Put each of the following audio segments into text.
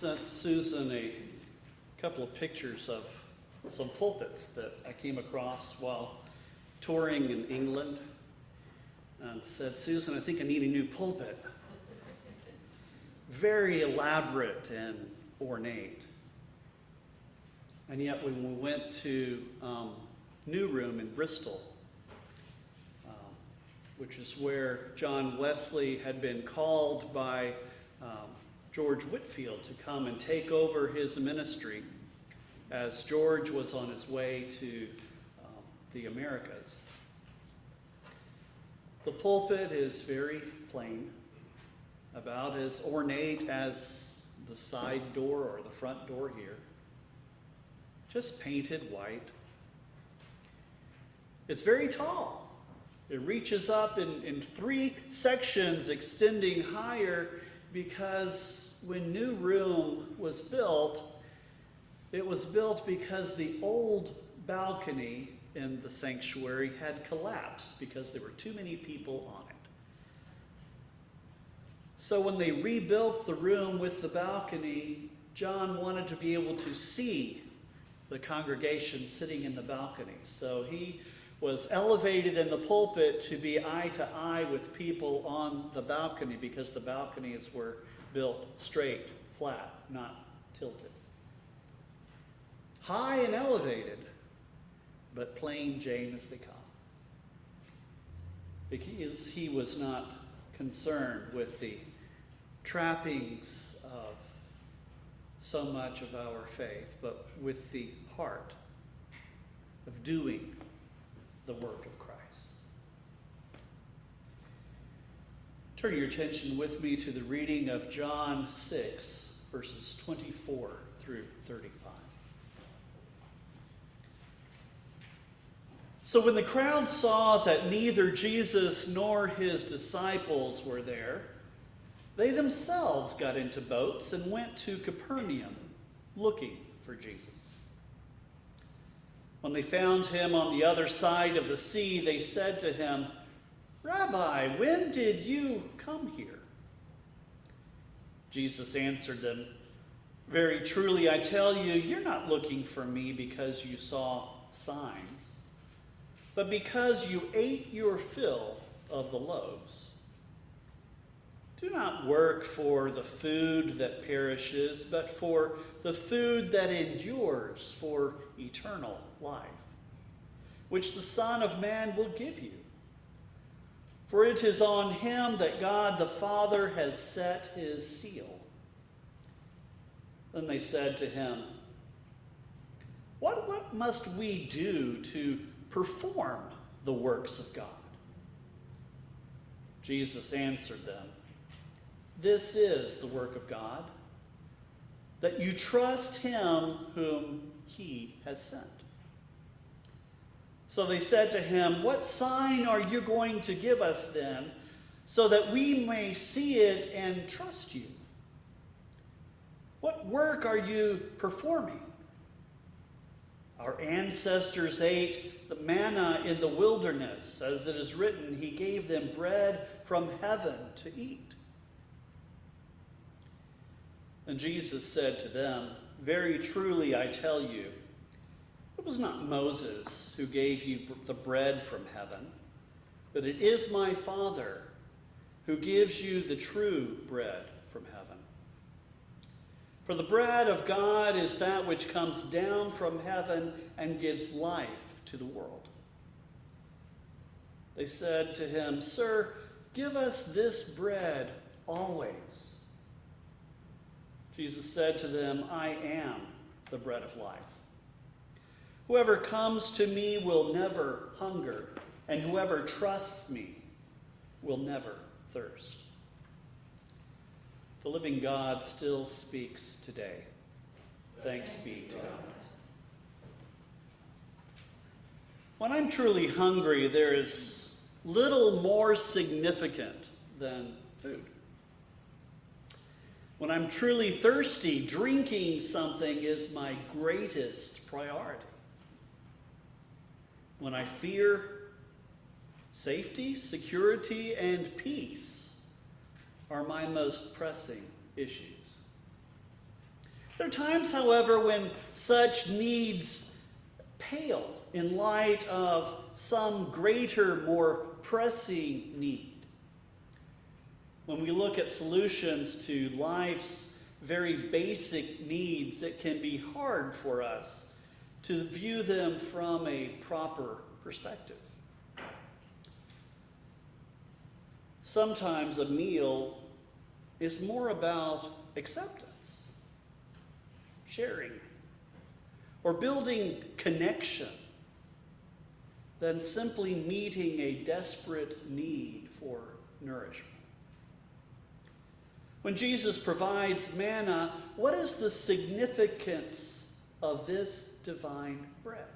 sent Susan a couple of pictures of some pulpits that I came across while touring in England, and said, Susan, I think I need a new pulpit. Very elaborate and ornate. And yet when we went to New Room in Bristol, which is where John Wesley had been called by George Whitefield to come and take over his ministry as George was on his way to the Americas. The pulpit is very plain, about as ornate as the side door or the front door here, just painted white. It's very tall. It reaches up in 3 sections extending higher, because when New Room was built, it was built because the old balcony in the sanctuary had collapsed because there were too many people on it. So when they rebuilt the room with the balcony, John wanted to be able to see the congregation sitting in the balcony. So he was elevated in the pulpit to be eye to eye with people on the balcony, because the balconies were built straight, flat, not tilted. High and elevated, but plain Jane as they come. Because he was not concerned with the trappings of so much of our faith, but with the heart of doing the work of Christ. Turn your attention with me to the reading of John 6, verses 24 through 35. So when the crowd saw that neither Jesus nor his disciples were there, they themselves got into boats and went to Capernaum, looking for Jesus. When they found him on the other side of the sea, they said to him, Rabbi, when did you come here? Jesus answered them, Very truly, I tell you, you're not looking for me because you saw signs, but because you ate your fill of the loaves. Do not work for the food that perishes, but for the food that endures for eternal life, which the Son of Man will give you. For it is on him that God the Father has set his seal. Then they said to him, What must we do to perform the works of God? Jesus answered them, This is the work of God, that you trust him whom he has sent. So they said to him, What sign are you going to give us then, so that we may see it and trust you? What work are you performing? Our ancestors ate the manna in the wilderness, as it is written, He gave them bread from heaven to eat. And Jesus said to them, Very truly I tell you, it was not Moses who gave you the bread from heaven, but it is my Father who gives you the true bread from heaven. For the bread of God is that which comes down from heaven and gives life to the world. They said to him, Sir, give us this bread always. Jesus said to them, I am the bread of life. Whoever comes to me will never hunger, and whoever trusts me will never thirst. The living God still speaks today. Thanks be to God. When I'm truly hungry, there is little more significant than food. When I'm truly thirsty, drinking something is my greatest priority. When I fear, safety, security, and peace are my most pressing issues. There are times, however, when such needs pale in light of some greater, more pressing need. When we look at solutions to life's very basic needs, it can be hard for us to view them from a proper perspective. Sometimes a meal is more about acceptance, sharing, or building connection than simply meeting a desperate need for nourishment. When Jesus provides manna, what is the significance of this divine bread?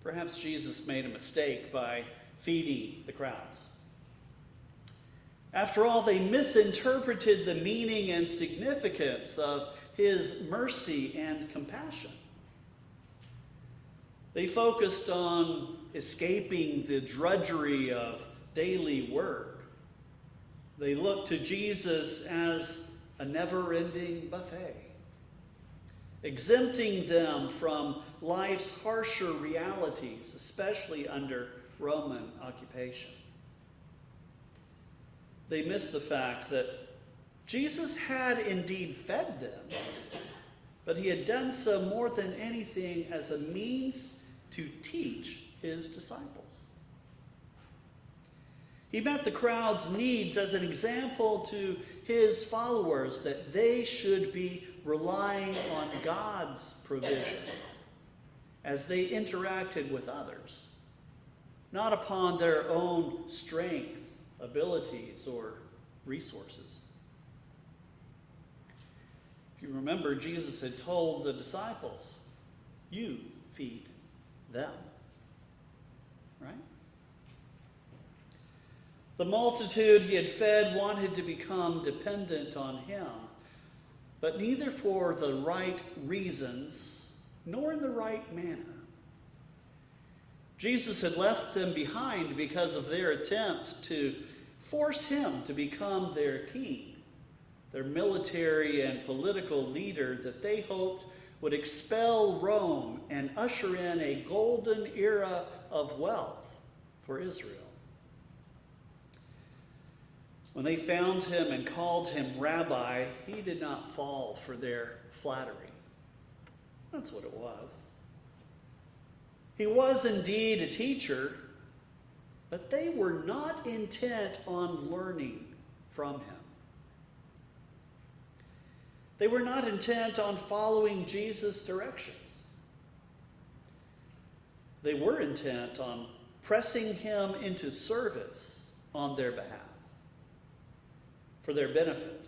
Perhaps Jesus made a mistake by feeding the crowds. After all, they misinterpreted the meaning and significance of his mercy and compassion. They focused on escaping the drudgery of daily work. They looked to Jesus as a never-ending buffet, exempting them from life's harsher realities, especially under Roman occupation. They missed the fact that Jesus had indeed fed them, but he had done so more than anything as a means to teach his disciples. He met the crowd's needs as an example to his followers that they should be relying on God's provision as they interacted with others, not upon their own strength, abilities, or resources. If you remember, Jesus had told the disciples, "You feed them." Right? The multitude he had fed wanted to become dependent on him, but neither for the right reasons nor in the right manner. Jesus had left them behind because of their attempt to force him to become their king, their military and political leader that they hoped would expel Rome and usher in a golden era of wealth for Israel. When they found him and called him rabbi, he did not fall for their flattery. That's what it was. He was indeed a teacher, but they were not intent on learning from him. They were not intent on following Jesus' directions. They were intent on pressing him into service on their behalf, for their benefit,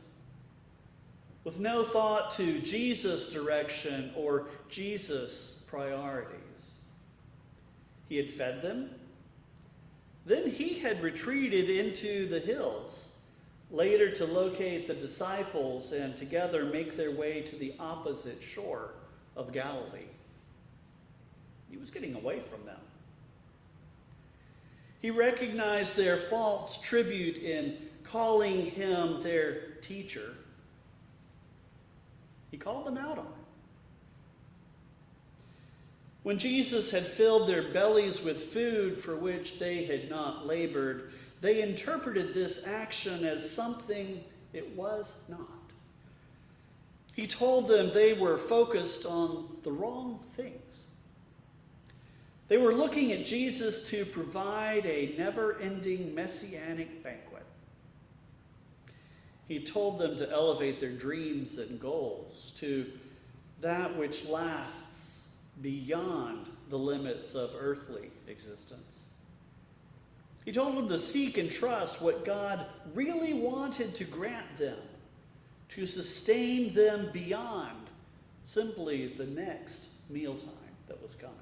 with no thought to Jesus' direction or Jesus' priorities. He had fed them. Then he had retreated into the hills, later to locate the disciples and together make their way to the opposite shore of Galilee. He was getting away from them. He recognized their false tribute in calling him their teacher. He called them out on it. When Jesus had filled their bellies with food for which they had not labored, they interpreted this action as something it was not. He told them they were focused on the wrong things. They were looking at Jesus to provide a never-ending messianic banquet. He told them to elevate their dreams and goals to that which lasts beyond the limits of earthly existence. He told them to seek and trust what God really wanted to grant them, to sustain them beyond simply the next mealtime that was coming.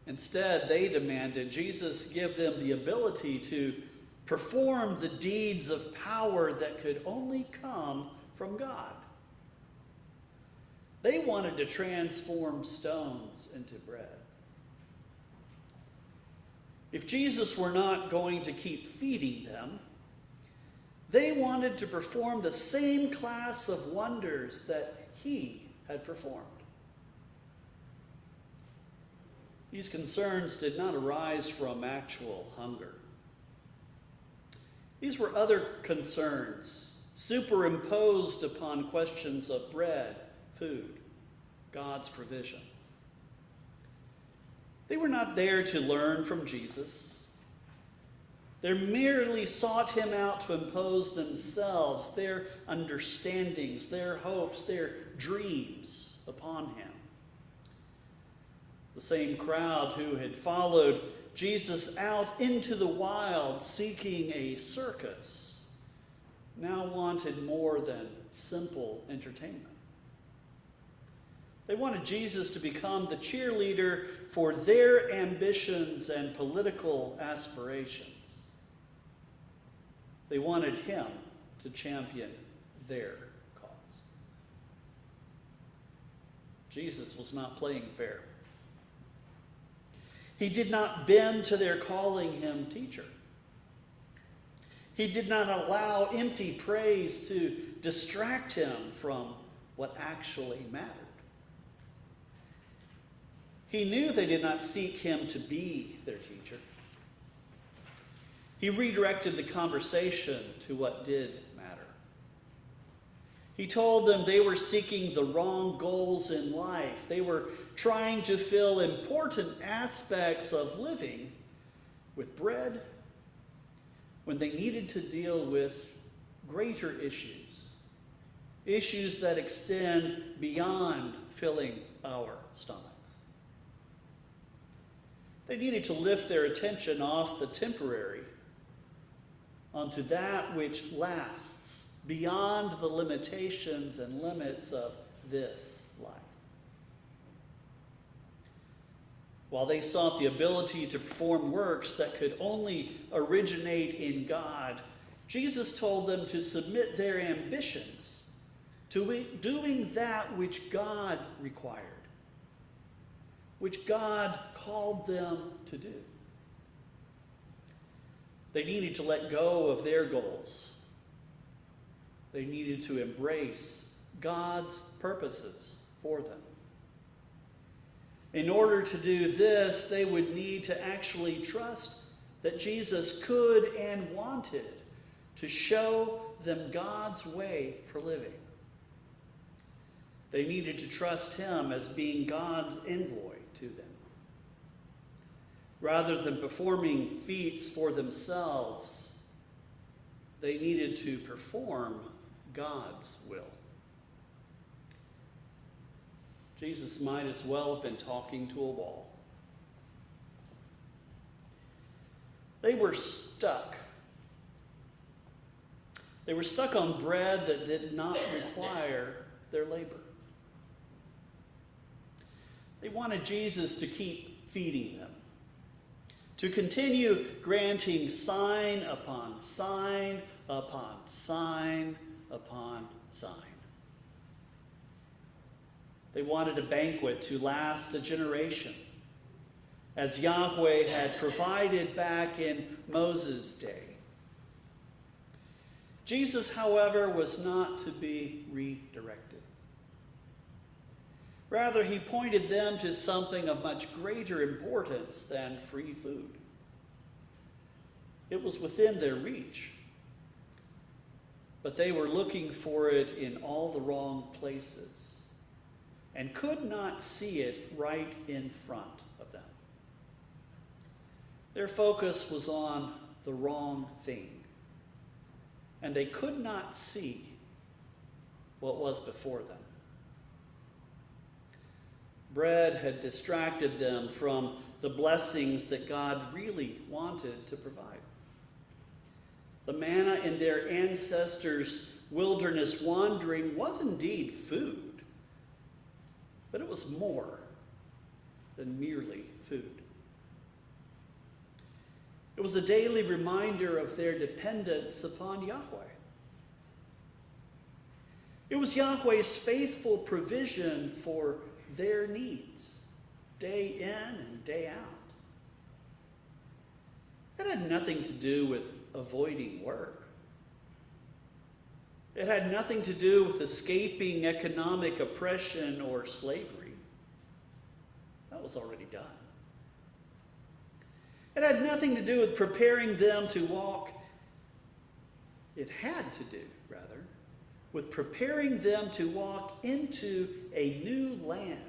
Instead, they demanded Jesus give them the ability to perform the deeds of power that could only come from God. They wanted to transform stones into bread. If Jesus were not going to keep feeding them, They wanted to perform the same class of wonders that he had performed. These concerns did not arise from actual hunger. These were other concerns superimposed upon questions of bread, food, God's provision. They were not there to learn from Jesus. They merely sought him out to impose themselves, their understandings, their hopes, their dreams upon him. The same crowd who had followed Jesus out into the wild seeking a circus now wanted more than simple entertainment. They wanted Jesus to become the cheerleader for their ambitions and political aspirations. They wanted him to champion their cause. Jesus was not playing fair. He did not bend to their calling him teacher. He did not allow empty praise to distract him from what actually mattered. He knew they did not seek him to be their teacher. He redirected the conversation to what did matter. He told them they were seeking the wrong goals in life. They were trying to fill important aspects of living with bread when they needed to deal with greater issues that extend beyond filling our stomachs. They needed to lift their attention off the temporary onto that which lasts beyond the limitations and limits of this life. While they sought the ability to perform works that could only originate in God, Jesus told them to submit their ambitions to doing that which God required, which God called them to do. They needed to let go of their goals. They needed to embrace God's purposes for them. In order to do this, they would need to actually trust that Jesus could and wanted to show them God's way for living. They needed to trust him as being God's envoy to them. Rather than performing feats for themselves, they needed to perform God's will. Jesus might as well have been talking to a wall. They were stuck. They were stuck on bread that did not require their labor. They wanted Jesus to keep feeding them, to continue granting sign upon sign upon sign upon sign. They wanted a banquet to last a generation, as Yahweh had provided back in Moses' day. Jesus, however, was not to be redirected. Rather, he pointed them to something of much greater importance than free food. It was within their reach, but they were looking for it in all the wrong places and could not see it right in front of them. Their focus was on the wrong thing, and they could not see what was before them. Bread had distracted them from the blessings that God really wanted to provide. The manna in their ancestors' wilderness wandering was indeed food, but it was more than merely food. It was a daily reminder of their dependence upon Yahweh. It was Yahweh's faithful provision for their needs, day in and day out. It had nothing to do with avoiding work. It had nothing to do with escaping economic oppression or slavery. That was already done. It had nothing to do with preparing them to walk. It had to do, rather, with preparing them to walk into a new land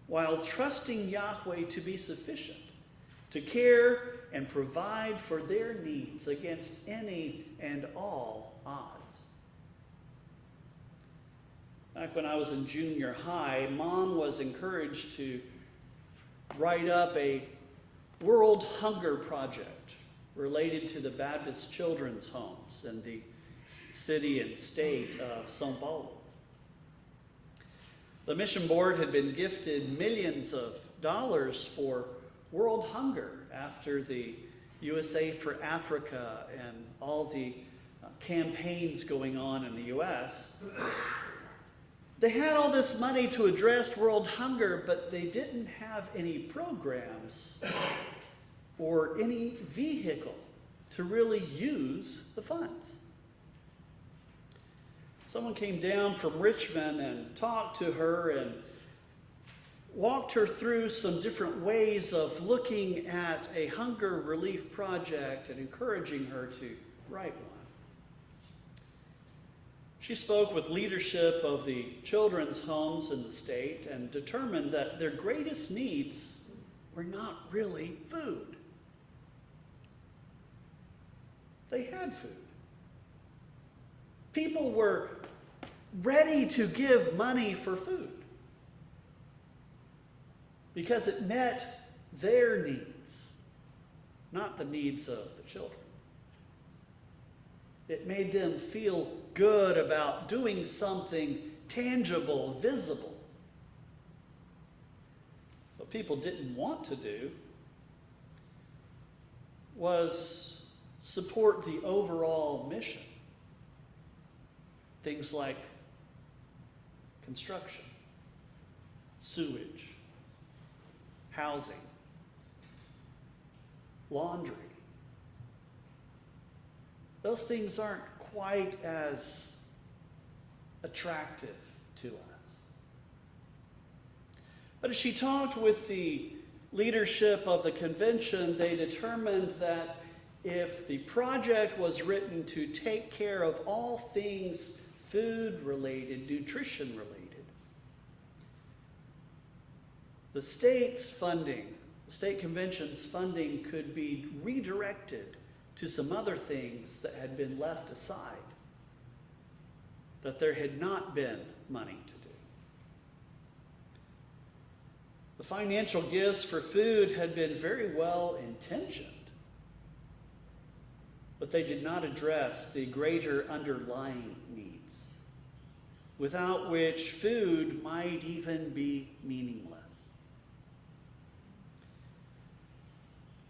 while trusting Yahweh to be sufficient, to care and provide for their needs against any and all odds. Back when I was in junior high, Mom was encouraged to write up a World Hunger Project related to the Baptist Children's Homes in the city and state of São Paulo. The mission board had been gifted millions of dollars for world hunger after the USA for Africa and all the campaigns going on in the U.S. They had all this money to address world hunger, but they didn't have any programs or any vehicle to really use the funds. Someone came down from Richmond and talked to her and walked her through some different ways of looking at a hunger relief project and encouraging her to write one. She spoke with leadership of the children's homes in the state and determined that their greatest needs were not really food. They had food. People were ready to give money for food because it met their needs, not the needs of the children. It made them feel good about doing something tangible, visible. What people didn't want to do was support the overall mission. Things like construction, sewage, housing, laundry. Those things aren't quite as attractive to us. But as she talked with the leadership of the convention, they determined that if the project was written to take care of all things food-related, nutrition-related, the state's funding, the state convention's funding could be redirected to some other things that had been left aside, that there had not been money to do. The financial gifts for food had been very well intentioned, but they did not address the greater underlying needs, without which food might even be meaningless.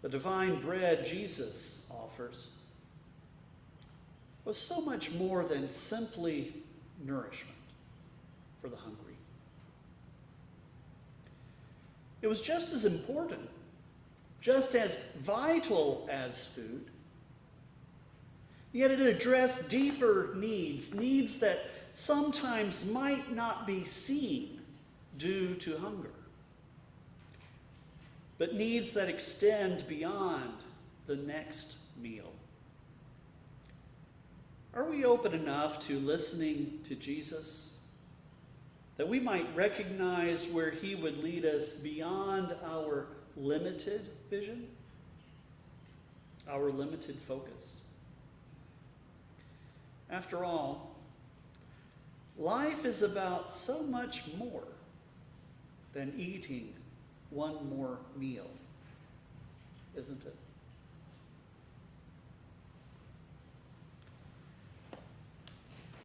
The divine bread Jesus offers was so much more than simply nourishment for the hungry. It was just as important, just as vital as food. Yet it addressed deeper needs, needs that sometimes might not be seen due to hunger, but needs that extend beyond the next meal. Are we open enough to listening to Jesus, that we might recognize where he would lead us beyond our limited vision, our limited focus? After all, life is about so much more than eating one more meal, isn't it?